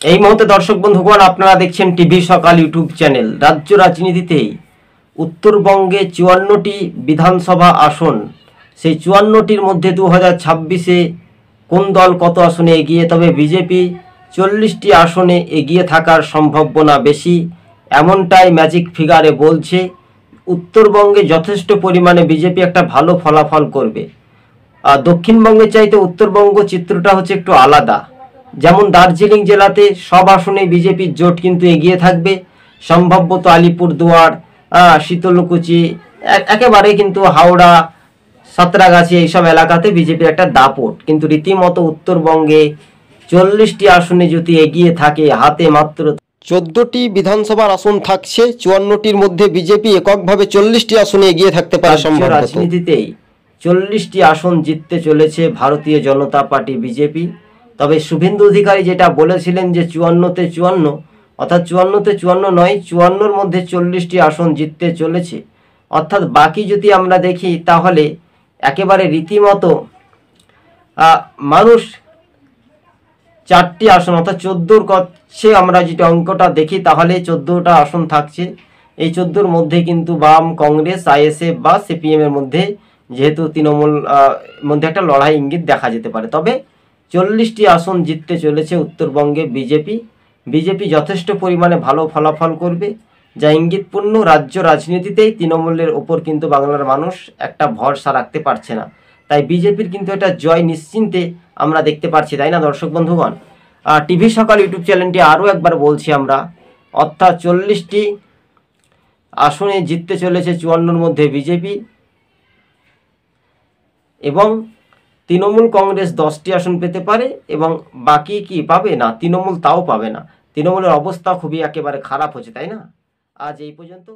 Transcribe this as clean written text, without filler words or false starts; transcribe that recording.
এই মুহূর্তে দর্শক বন্ধুগণ আপনারা দেখছেন টিভি সকাল ইউটিউব চ্যানেল। রাজ্য রাজনীতিতে উত্তরবঙ্গে ৫৪টি বিধানসভা আসন, সেই ৫৪টির মধ্যে ২০২৬-এ কোন দল কত আসনে এগিয়ে, তবে বিজেপি ৪০টি আসনে এগিয়ে থাকার সম্ভাবনা বেশি, এমনটাই ম্যাজিক ফিগারে বলছে। উত্তরবঙ্গে যথেষ্ট পরিমাণে বিজেপি একটা ভালো ফলাফল করবে। দক্ষিণবঙ্গের চাইতে উত্তরবঙ্গ চিত্রটা হচ্ছে একটু আলাদা। যেমন দার্জিলিং জেলাতে সব আসনে বিজেপির জোট কিন্তু এগিয়ে থাকবে, সম্ভবত আলিপুরদুয়ার, শীতলকুচি, একেবারে কিন্তু হাওড়া, সাঁতরাগাছি এইসব এলাকাতে বিজেপির একটা দাপট। কিন্তু রীতিমতো উত্তরবঙ্গে ৪০টি আসনে যদি এগিয়ে থাকে, হাতে মাত্র ১৪টি বিধানসভার আসন থাকছে, ৫৪টির মধ্যে বিজেপি এককভাবে ৪০টি আসনে এগিয়ে থাকতে পারে। রাজনীতিতেই ৪০টি আসন জিততে চলেছে ভারতীয় জনতা পার্টি বিজেপি। তবে শুভেন্দু অধিকারী যেটা বলেছিলেন যে ৫৪তে ৫৪, অর্থাৎ ৫৪তে ৫৪ নয়, ৫৪র মধ্যে ৪০টি আসন জিততে চলেছে। অর্থাৎ বাকি যদি আমরা দেখি তাহলে একেবারে রীতিমতো মানুষ ৪টি আসন অর্থাৎ ১৪র কাছে আমরা যেটা অঙ্কটা দেখি তাহলে ১৪টা আসন থাকছে। এই ১৪র মধ্যে কিন্তু বাম, কংগ্রেস, আইএসএফ বা সিপিএম এর মধ্যে, যেহেতু তৃণমূল মধ্যে একটা লড়াই ইঙ্গিত দেখা যেতে পারে। তবে ৪০টি আসন জিততে চলেছে উত্তরবঙ্গে বিজেপি যথেষ্ট পরিমাণে ভালো ফলাফল করবে, যা ইঙ্গিতপূর্ণ। রাজ্য রাজনীতিতেই তৃণমূলের ওপর কিন্তু বাংলার মানুষ একটা ভরসা রাখতে পারছে না, তাই বিজেপির কিন্তু এটা জয় নিশ্চিন্তে আমরা দেখতে পাচ্ছি, তাই না দর্শক বন্ধুগণ? টিভি সকাল ইউটিউব চ্যানেলটি আরও একবার বলছি আমরা, অর্থাৎ ৪০টি আসনে জিততে চলেছে ৫৪র মধ্যে বিজেপি, এবং তৃণমূল কংগ্রেস 10টি আসন পেতে পারে, এবং বাকি কি পাবে না, তৃণমূল তাও পাবে না। তৃণমূলের অবস্থা খুবই একেবারে খারাপ হচ্ছে, তাই না? আজ এই পর্যন্ত।